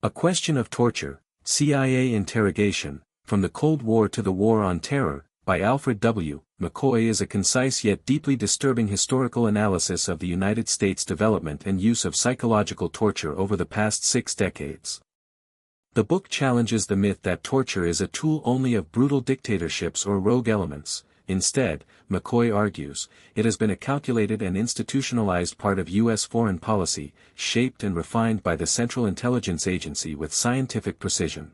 A Question of Torture, CIA Interrogation, From the Cold War to the War on Terror, by Alfred W. McCoy is a concise yet deeply disturbing historical analysis of the United States development and use of psychological torture over the past 6 decades. The book challenges the myth that torture is a tool only of brutal dictatorships or rogue elements. Instead, McCoy argues, it has been a calculated and institutionalized part of U.S. foreign policy, shaped and refined by the Central Intelligence Agency with scientific precision.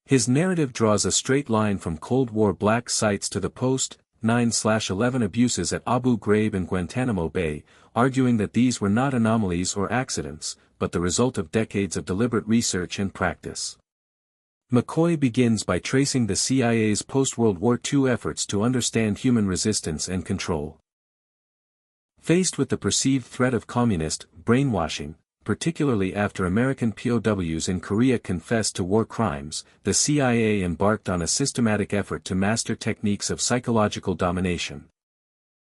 His narrative draws a straight line from Cold War black sites to the post-9/11 abuses at Abu Ghraib and Guantanamo Bay, arguing that these were not anomalies or accidents, but the result of decades of deliberate research and practice. McCoy begins by tracing the CIA's post-World War II efforts to understand human resistance and control. Faced with the perceived threat of communist brainwashing, particularly after American POWs in Korea confessed to war crimes, the CIA embarked on a systematic effort to master techniques of psychological domination.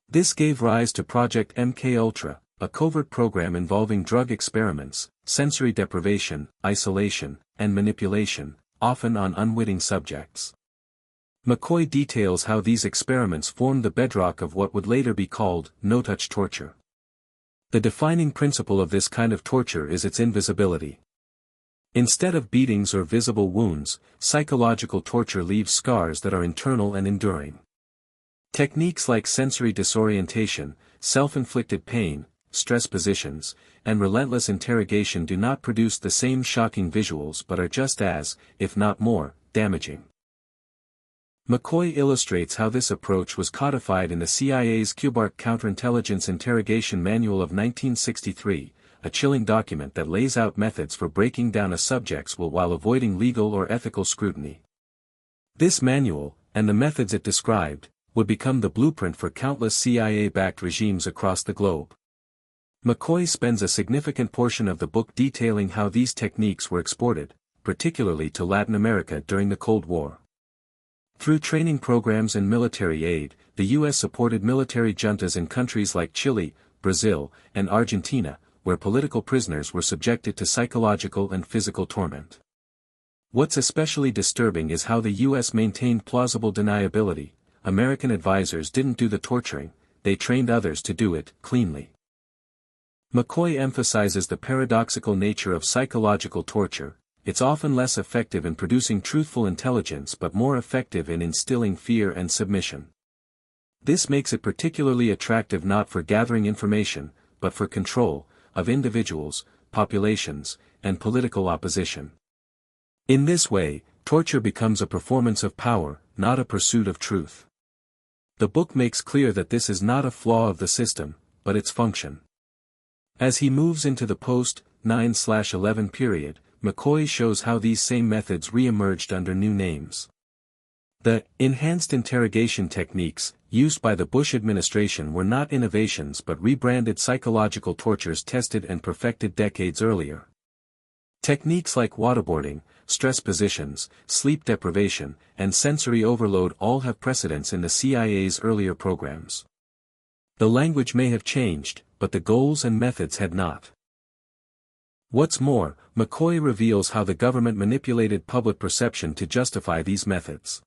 This gave rise to Project MKUltra, a covert program involving drug experiments, sensory deprivation, isolation, and manipulation, often on unwitting subjects. McCoy details how these experiments formed the bedrock of what would later be called no-touch torture. The defining principle of this kind of torture is its invisibility. Instead of beatings or visible wounds, psychological torture leaves scars that are internal and enduring. Techniques like sensory disorientation, self-inflicted pain, stress positions, and relentless interrogation do not produce the same shocking visuals but are just as, if not more, damaging. McCoy illustrates how this approach was codified in the CIA's Kubark Counterintelligence Interrogation Manual of 1963, a chilling document that lays out methods for breaking down a subject's will while avoiding legal or ethical scrutiny. This manual, and the methods it described, would become the blueprint for countless CIA-backed regimes across the globe. McCoy spends a significant portion of the book detailing how these techniques were exported, particularly to Latin America during the Cold War. Through training programs and military aid, the U.S. supported military juntas in countries like Chile, Brazil, and Argentina, where political prisoners were subjected to psychological and physical torment. What's especially disturbing is how the U.S. maintained plausible deniability. American advisors didn't do the torturing, they trained others to do it cleanly. McCoy emphasizes the paradoxical nature of psychological torture. It's often less effective in producing truthful intelligence but more effective in instilling fear and submission. This makes it particularly attractive not for gathering information, but for control, of individuals, populations, and political opposition. In this way, torture becomes a performance of power, not a pursuit of truth. The book makes clear that this is not a flaw of the system, but its function. As he moves into the post-9/11 period, McCoy shows how these same methods re-emerged under new names. The enhanced interrogation techniques used by the Bush administration were not innovations but rebranded psychological tortures tested and perfected decades earlier. Techniques like waterboarding, stress positions, sleep deprivation, and sensory overload all have precedence in the CIA's earlier programs. The language may have changed, but the goals and methods had not. What's more, McCoy reveals how the government manipulated public perception to justify these methods.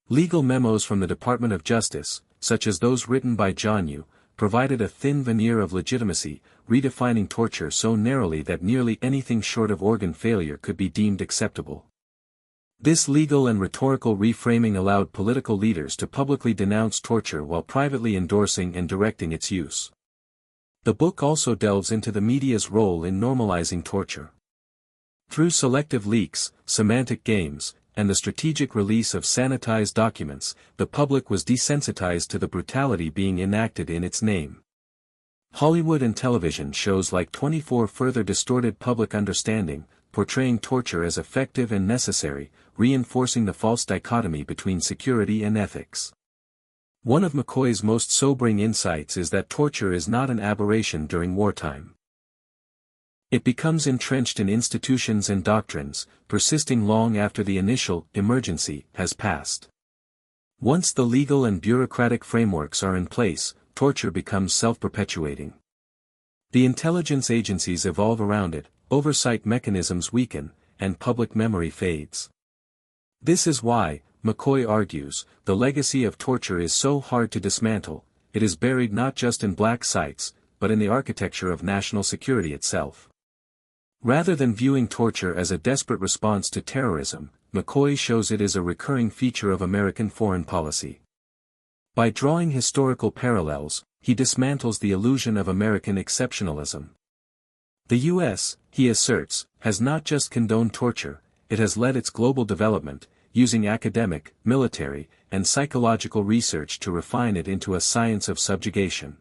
Legal memos from the Department of Justice, such as those written by John Yoo, provided a thin veneer of legitimacy, redefining torture so narrowly that nearly anything short of organ failure could be deemed acceptable. This legal and rhetorical reframing allowed political leaders to publicly denounce torture while privately endorsing and directing its use. The book also delves into the media's role in normalizing torture. Through selective leaks, semantic games, and the strategic release of sanitized documents, the public was desensitized to the brutality being enacted in its name. Hollywood and television shows like 24 further distorted public understanding, portraying torture as effective and necessary, reinforcing the false dichotomy between security and ethics. One of McCoy's most sobering insights is that torture is not an aberration during wartime. It becomes entrenched in institutions and doctrines, persisting long after the initial emergency has passed. Once the legal and bureaucratic frameworks are in place, torture becomes self-perpetuating. The intelligence agencies evolve around it, oversight mechanisms weaken, and public memory fades. This is why, McCoy argues, the legacy of torture is so hard to dismantle. It is buried not just in black sites, but in the architecture of national security itself. Rather than viewing torture as a desperate response to terrorism, McCoy shows it as a recurring feature of American foreign policy. By drawing historical parallels, he dismantles the illusion of American exceptionalism. The U.S., he asserts, has not just condoned torture, it has led its global development, using academic, military, and psychological research to refine it into a science of subjugation.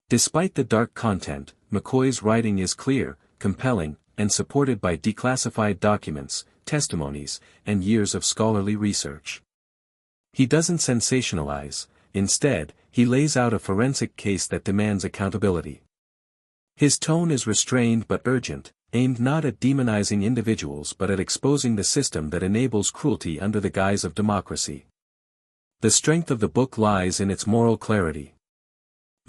Despite the dark content, McCoy's writing is clear, compelling, and supported by declassified documents, testimonies, and years of scholarly research. He doesn't sensationalize, instead, he lays out a forensic case that demands accountability. His tone is restrained but urgent, aimed not at demonizing individuals but at exposing the system that enables cruelty under the guise of democracy. The strength of the book lies in its moral clarity.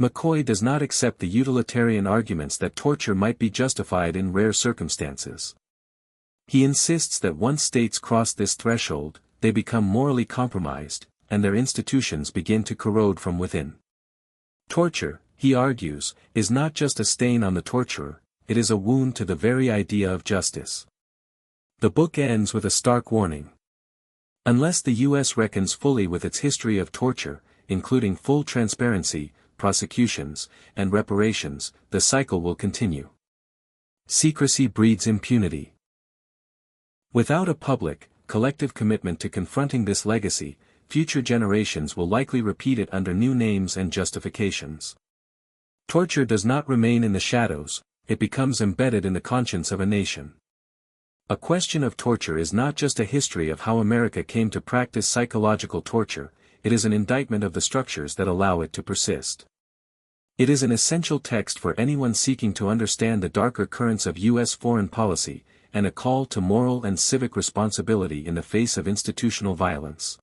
McCoy does not accept the utilitarian arguments that torture might be justified in rare circumstances. He insists that once states cross this threshold, they become morally compromised, and their institutions begin to corrode from within. Torture, he argues, is not just a stain on the torturer, it is a wound to the very idea of justice. The book ends with a stark warning. Unless the U.S. reckons fully with its history of torture, including full transparency, prosecutions, and reparations, the cycle will continue. Secrecy breeds impunity. Without a public, collective commitment to confronting this legacy, future generations will likely repeat it under new names and justifications. Torture does not remain in the shadows, it becomes embedded in the conscience of a nation. A question of torture is not just a history of how America came to practice psychological torture, it is an indictment of the structures that allow it to persist. It is an essential text for anyone seeking to understand the darker currents of U.S. foreign policy, and a call to moral and civic responsibility in the face of institutional violence.